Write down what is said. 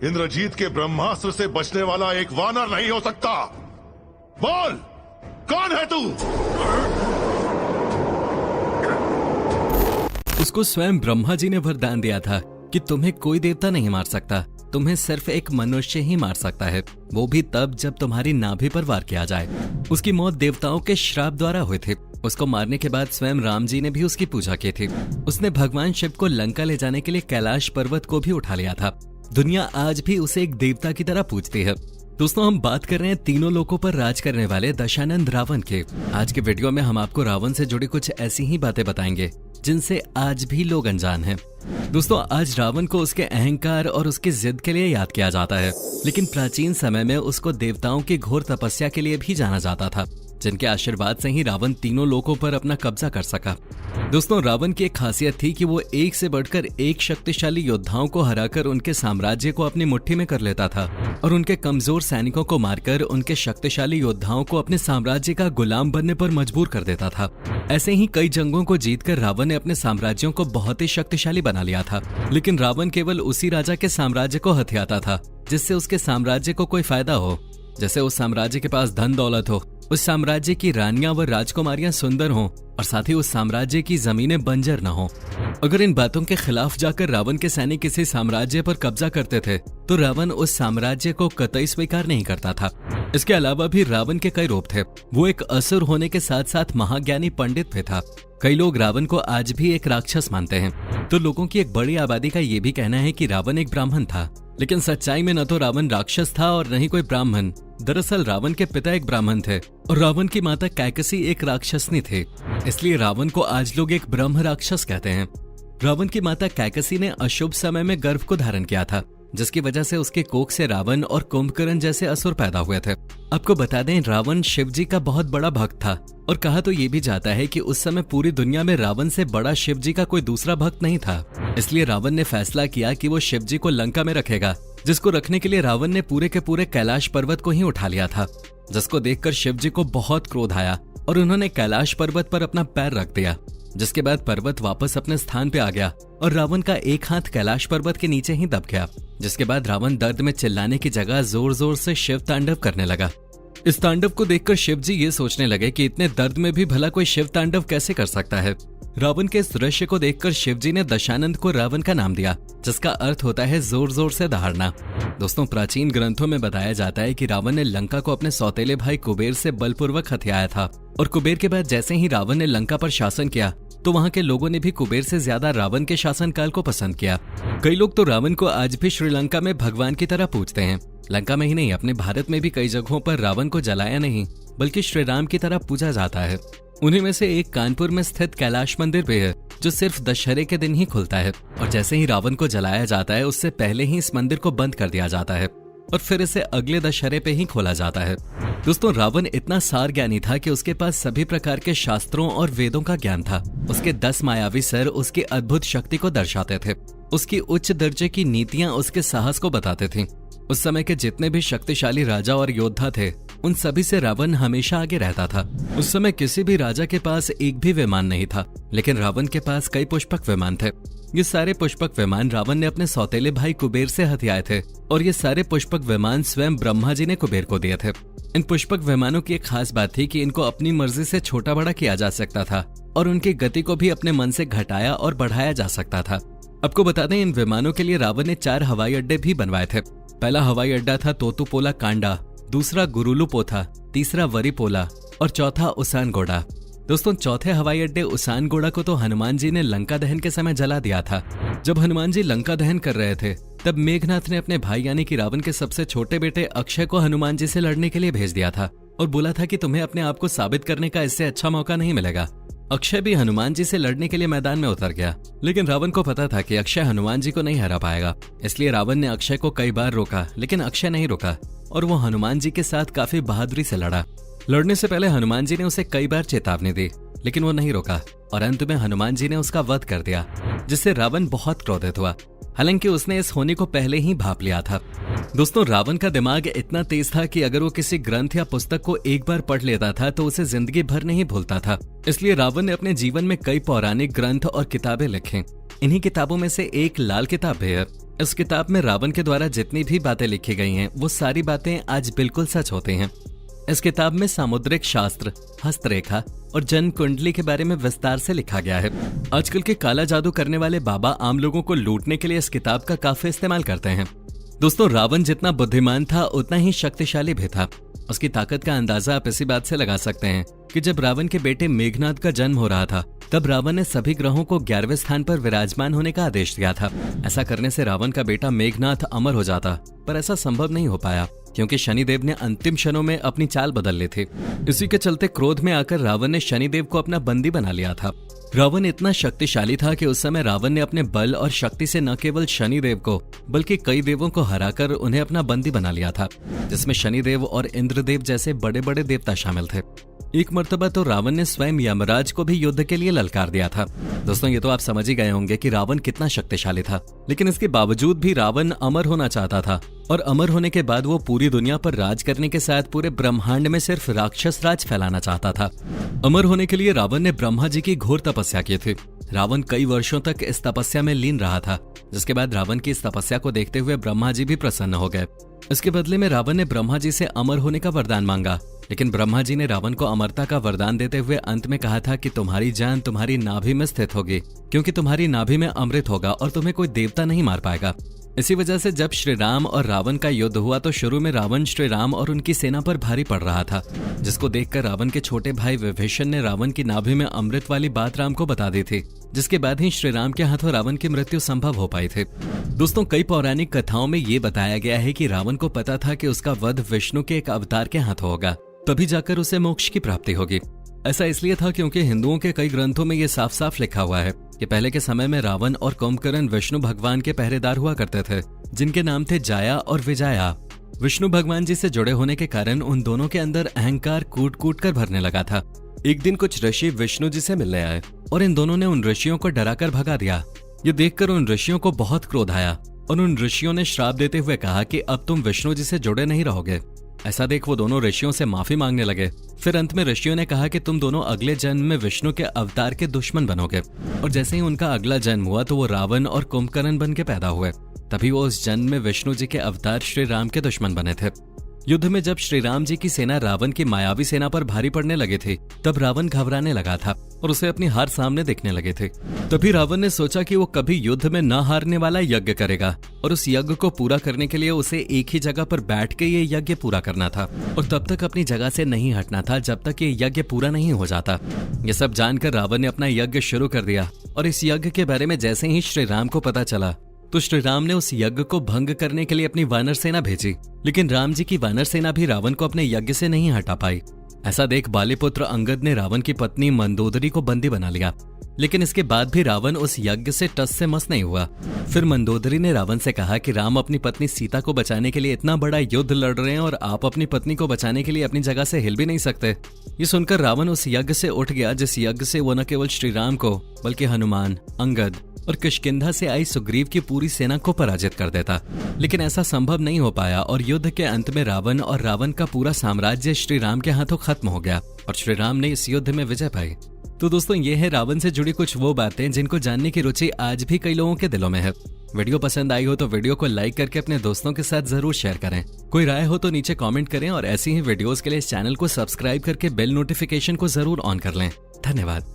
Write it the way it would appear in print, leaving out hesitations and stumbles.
इंद्रजीत के ब्रह्मास्त्र से बचने वाला एक वानर नहीं हो सकता। बोल, कौन है तू? उसको स्वयं ब्रह्मा जी ने वरदान दिया था कि तुम्हें कोई देवता नहीं मार सकता, तुम्हें सिर्फ एक मनुष्य ही मार सकता है, वो भी तब जब तुम्हारी नाभि पर वार किया जाए। उसकी मौत देवताओं के श्राप द्वारा हुई थी। उसको मारने के बाद स्वयं राम जी ने भी उसकी पूजा की थी। उसने भगवान शिव को लंका ले जाने के लिए कैलाश पर्वत को भी उठा लिया था। दुनिया आज भी उसे एक देवता की तरह पूजती है। दोस्तों, हम बात कर रहे हैं तीनों लोकों पर राज करने वाले दशानंद रावण के। आज के वीडियो में हम आपको रावण से जुड़ी कुछ ऐसी ही बातें बताएंगे जिनसे आज भी लोग अनजान हैं। दोस्तों, आज रावण को उसके अहंकार और उसकी जिद के लिए याद किया जाता है, लेकिन प्राचीन समय में उसको देवताओं की घोर तपस्या के लिए भी जाना जाता था, जिनके आशीर्वाद से ही रावण तीनों लोकों पर अपना कब्जा कर सका। दोस्तों, रावण की एक खासियत थी कि वो एक से बढ़कर एक शक्तिशाली योद्धाओं को हराकर उनके साम्राज्य को अपनी मुट्ठी में कर लेता था और उनके कमजोर सैनिकों को मारकर उनके शक्तिशाली योद्धाओं को अपने साम्राज्य का गुलाम बनने पर मजबूर कर देता था। ऐसे ही कई जंगों को जीतकर रावण ने अपने साम्राज्यों को बहुत ही शक्तिशाली बना लिया था, लेकिन रावण केवल उसी राजा के साम्राज्य को हथियाता था जिससे उसके साम्राज्य को कोई फायदा हो। जैसे उस साम्राज्य के पास धन दौलत हो, उस साम्राज्य की रानियां व राजकुमारियां सुंदर हों और साथ ही उस साम्राज्य की जमीनें बंजर न हों। अगर इन बातों के खिलाफ जाकर रावण के सैनिक किसी साम्राज्य पर कब्जा करते थे तो रावण उस साम्राज्य को कतई स्वीकार नहीं करता था। इसके अलावा भी रावण के कई रूप थे। वो एक असुर होने के साथ साथ महाज्ञानी पंडित भी था। कई लोग रावण को आज भी एक राक्षस मानते हैं, तो लोगों की एक बड़ी आबादी का ये भी कहना है कि रावण एक ब्राह्मण था, लेकिन सच्चाई में न तो रावण राक्षस था और न ही कोई ब्राह्मण। दरअसल रावण के पिता एक ब्राह्मण थे और रावण की माता कैकसी एक राक्षसनी थी, इसलिए रावण को आज लोग एक ब्रह्म राक्षस कहते हैं। रावण की माता कैकसी ने अशुभ समय में गर्भ को धारण किया था, जिसकी वजह से उसके कोख से रावण और कुंभकर्ण जैसे असुर पैदा हुए थे। आपको बता दें, रावण शिव जी का बहुत बड़ा भक्त था और कहा तो ये भी जाता है कि उस समय पूरी दुनिया में रावण से बड़ा शिव जी का कोई दूसरा भक्त नहीं था। इसलिए रावण ने फैसला किया कि वो शिव जी को लंका में रखेगा, जिसको रखने के लिए रावण ने पूरे के पूरे कैलाश पर्वत को ही उठा लिया था, जिसको देखकर शिव जी को बहुत क्रोध आया और उन्होंने कैलाश पर्वत पर अपना पैर रख दिया, जिसके बाद पर्वत वापस अपने स्थान पे आ गया और रावण का एक हाथ कैलाश पर्वत के नीचे ही दब गया। जिसके बाद रावण दर्द में चिल्लाने की जगह जोर जोर से शिव तांडव करने लगा। इस तांडव को देखकर शिव जी ये सोचने लगे कि इतने दर्द में भी भला कोई शिव तांडव कैसे कर सकता है। रावण के इस दृश्य को देखकर शिव जी ने दशानंद को रावण का नाम दिया, जिसका अर्थ होता है जोर जोर से दहाड़ना। दोस्तों, प्राचीन ग्रंथों में बताया जाता है कि रावण ने लंका को अपने सौतेले भाई कुबेर से बलपूर्वक हथियाया था और कुबेर के बाद जैसे ही रावण ने लंका पर शासन किया तो वहां के लोगों ने भी कुबेर से ज्यादा रावण के शासनकाल को पसंद किया। कई लोग तो रावण को आज भी श्रीलंका में भगवान की तरह पूजते हैं। लंका में ही नहीं, अपने भारत में भी कई जगहों पर रावण को जलाया नहीं बल्कि श्री राम की तरह पूजा जाता है। उन्हीं में से एक कानपुर में स्थित कैलाश मंदिर भी है, जो सिर्फ दशहरे के दिन ही खुलता है और जैसे ही रावण को जलाया जाता है उससे पहले ही इस मंदिर को बंद कर दिया जाता है और फिर इसे अगले दशहरे पे ही खोला जाता है। दोस्तों, रावण इतना सार ज्ञानी था कि उसके पास सभी प्रकार के शास्त्रों और वेदों का ज्ञान था। उसके 10 मायावी सर उसकी अद्भुत शक्ति को दर्शाते थे। उसकी उच्च दर्जे की नीतियां उसके साहस को बताते थीं। उस समय के जितने भी शक्तिशाली राजा और योद्धा थे, उन सभी से रावण हमेशा आगे रहता था। उस समय किसी भी राजा के पास एक भी विमान नहीं था, लेकिन रावण के पास कई पुष्पक विमान थे। ये सारे पुष्पक विमान रावण ने अपने सौतेले भाई कुबेर से हथियाए थे और ये सारे पुष्पक विमान स्वयं ब्रह्मा जी ने कुबेर को दिए थे। इन पुष्पक विमानों की एक खास बात थी कि इनको अपनी मर्जी से छोटा बड़ा किया जा सकता था और उनकी गति को भी अपने मन से घटाया और बढ़ाया जा सकता था। आपको बता दें, इन विमानों के लिए रावण ने 4 हवाई अड्डे भी बनवाए थे। पहला हवाई अड्डा था तोतुपोला कांडा, दूसरा गुरुलुपोथा, तीसरा वरीपोला और चौथा उसानगोड़ा। दोस्तों, चौथे हवाई अड्डे उसानगोड़ा को तो हनुमान जी ने लंका दहन के समय जला दिया था। जब हनुमान जी लंका दहन कर रहे थे तब मेघनाथ ने अपने भाई यानी कि रावण के सबसे छोटे बेटे अक्षय को हनुमान जी से लड़ने के लिए भेज दिया था और बोला था कि तुम्हें अपने आप को साबित करने का इससे अच्छा मौका नहीं मिलेगा। अक्षय भी हनुमान जी से लड़ने के लिए मैदान में उतर गया, लेकिन रावण को पता था कि अक्षय हनुमान जी को नहीं हरा पाएगा। इसलिए रावण ने अक्षय को कई बार रोका, लेकिन अक्षय नहीं रुका और वो हनुमान जी के साथ काफी बहादुरी से लड़ा। लड़ने से पहले हनुमान जी ने उसे कई बार चेतावनी दी, लेकिन वो नहीं रुका और अंत में हनुमान जी ने उसका वध कर दिया, जिससे रावण बहुत क्रोधित हुआ। हालांकि उसने इस होने को पहले ही भांप लिया था। दोस्तों, रावण का दिमाग इतना तेज था कि अगर वो किसी ग्रंथ या पुस्तक को एक बार पढ़ लेता था तो उसे जिंदगी भर नहीं भूलता था। इसलिए रावण ने अपने जीवन में कई पौराणिक ग्रंथ और किताबें लिखी। इन्हीं किताबों में से एक लाल किताब भी है। इस किताब में रावण के द्वारा जितनी भी बातें लिखी गई हैं वो सारी बातें आज बिल्कुल सच होती हैं। इस किताब में सामुद्रिक शास्त्र, हस्तरेखा और जन्म कुंडली के बारे में विस्तार से लिखा गया है। आजकल के काला जादू करने वाले बाबा आम लोगों को लूटने के लिए इस किताब का काफी इस्तेमाल करते हैं। दोस्तों, रावण जितना बुद्धिमान था उतना ही शक्तिशाली भी था। उसकी ताकत का अंदाजा आप इसी बात से लगा सकते हैं कि जब रावण के बेटे मेघनाद का जन्म हो रहा था तब रावण ने सभी ग्रहों को 11वें स्थान पर विराजमान होने का आदेश दिया था। ऐसा करने से रावण का बेटा मेघनाद अमर हो जाता, पर ऐसा संभव नहीं हो पाया क्योंकि शनिदेव ने अंतिम क्षणों में अपनी चाल बदल ली थी। इसी के चलते क्रोध में आकर रावण ने शनिदेव को अपना बंदी बना लिया था। रावण इतना शक्तिशाली था कि उस समय रावण ने अपने बल और शक्ति से न केवल शनिदेव को बल्कि कई देवों को हराकर उन्हें अपना बंदी बना लिया था, जिसमें शनिदेव और इंद्रदेव जैसे बड़े बड़े देवता शामिल थे। एक मर्तबा तो रावण ने स्वयं यमराज को भी युद्ध के लिए ललकार दिया था। दोस्तों, ये तो आप समझ ही गए होंगे कि रावण कितना शक्तिशाली था, लेकिन इसके बावजूद भी रावण अमर होना चाहता था और अमर होने के बाद वो पूरी दुनिया पर राज करने के साथ पूरे ब्रह्मांड में सिर्फ राक्षस राज फैलाना चाहता था। अमर होने के लिए रावण ने ब्रह्मा जी की घोर तपस्या की थी। रावण कई वर्षों तक इस तपस्या में लीन रहा था, जिसके बाद रावण की इस तपस्या को देखते हुए ब्रह्मा जी भी प्रसन्न हो गए। इसके बदले में रावण ने ब्रह्मा जी से अमर होने का वरदान मांगा, लेकिन ब्रह्मा जी ने रावण को अमरता का वरदान देते हुए अंत में कहा था कि तुम्हारी जान तुम्हारी नाभि में स्थित होगी, क्योंकि तुम्हारी नाभि में अमृत होगा और तुम्हें कोई देवता नहीं मार पाएगा। इसी वजह से जब श्री राम और रावण का युद्ध हुआ तो शुरू में रावण श्री राम और उनकी सेना पर भारी पड़ रहा था, जिसको देखकर रावण के छोटे भाई विभीषण ने रावण की नाभि में अमृत वाली बात राम को बता दी थी, जिसके बाद ही श्री राम के हाथों रावण की मृत्यु संभव हो पाई थी। दोस्तों, कई पौराणिक कथाओं में ये बताया गया है कि रावण को पता था कि उसका वध विष्णु के एक अवतार के हाथों होगा, तभी जाकर उसे मोक्ष की प्राप्ति होगी। ऐसा इसलिए था क्योंकि हिंदुओं के कई ग्रंथों में ये साफ साफ लिखा हुआ है कि पहले के समय में रावण और कुंभकर्ण विष्णु भगवान के पहरेदार हुआ करते थे, जिनके नाम थे जाया और विजाया। विष्णु भगवान जी से जुड़े होने के कारण उन दोनों के अंदर अहंकार कूट कूट कर भरने लगा था। एक दिन कुछ ऋषि विष्णु जी से मिलने आए और इन दोनों ने उन ऋषियों को डराकर भगा दिया। ये देखकर उन ऋषियों को बहुत क्रोध आया और उन ऋषियों ने श्राप देते हुए कहा कि अब तुम विष्णु जी से जुड़े नहीं रहोगे। ऐसा देख वो दोनों ऋषियों से माफी मांगने लगे। फिर अंत में ऋषियों ने कहा कि तुम दोनों अगले जन्म में विष्णु के अवतार के दुश्मन बनोगे। और जैसे ही उनका अगला जन्म हुआ तो वो रावण और कुंभकर्ण बन के पैदा हुए। तभी वो उस जन्म में विष्णु जी के अवतार श्री राम के दुश्मन बने थे। युद्ध में जब श्री राम जी की सेना रावण की मायावी सेना पर भारी पड़ने लगी थी, तब रावण घबराने लगा था और उसे अपनी हार सामने दिखने लगे थे। तभी रावण ने सोचा कि वो कभी युद्ध में न हारने वाला यज्ञ करेगा और उस यज्ञ को पूरा करने के लिए उसे एक ही जगह पर बैठ के ये यज्ञ पूरा करना था और तब तक अपनी जगह से नहीं हटना था जब तक ये यज्ञ पूरा नहीं हो जाता। ये सब जानकर रावण ने अपना यज्ञ शुरू कर दिया और इस यज्ञ के बारे में जैसे ही श्री राम को पता चला तो श्री राम ने उस यज्ञ को भंग करने के लिए अपनी वानर सेना भेजी, लेकिन राम जी की वानर सेना भी रावण को अपने यज्ञ से नहीं हटा पाई। ऐसा देख बालीपुत्र अंगद ने रावण की पत्नी मंदोदरी को बंदी बना लिया, लेकिन इसके बाद भी रावण उस यज्ञ से टस से मस नहीं हुआ। फिर मंदोदरी ने रावण से कहा कि राम अपनी पत्नी सीता को बचाने के लिए इतना बड़ा युद्ध लड़ रहे हैं और आप अपनी पत्नी को बचाने के लिए अपनी जगह से हिल भी नहीं सकते। ये सुनकर रावण उस यज्ञ से उठ गया जिस यज्ञ से वो न केवल श्री राम को बल्कि हनुमान, अंगद और किष्किंधा से आई सुग्रीव की पूरी सेना को पराजित कर देता। लेकिन ऐसा संभव नहीं हो पाया और युद्ध के अंत में रावण और रावण का पूरा साम्राज्य श्री राम के हाथों खत्म हो गया और श्री राम ने इस युद्ध में विजय पाई। तो दोस्तों, ये है रावण से जुड़ी कुछ वो बातें जिनको जानने की रुचि आज भी कई लोगों के दिलों में है। वीडियो पसंद आई हो तो वीडियो को लाइक करके अपने दोस्तों के साथ जरूर शेयर करें। कोई राय हो तो नीचे कमेंट करें और ऐसी ही वीडियोस के लिए इस चैनल को सब्सक्राइब करके बेल नोटिफिकेशन को जरूर ऑन कर लें। धन्यवाद।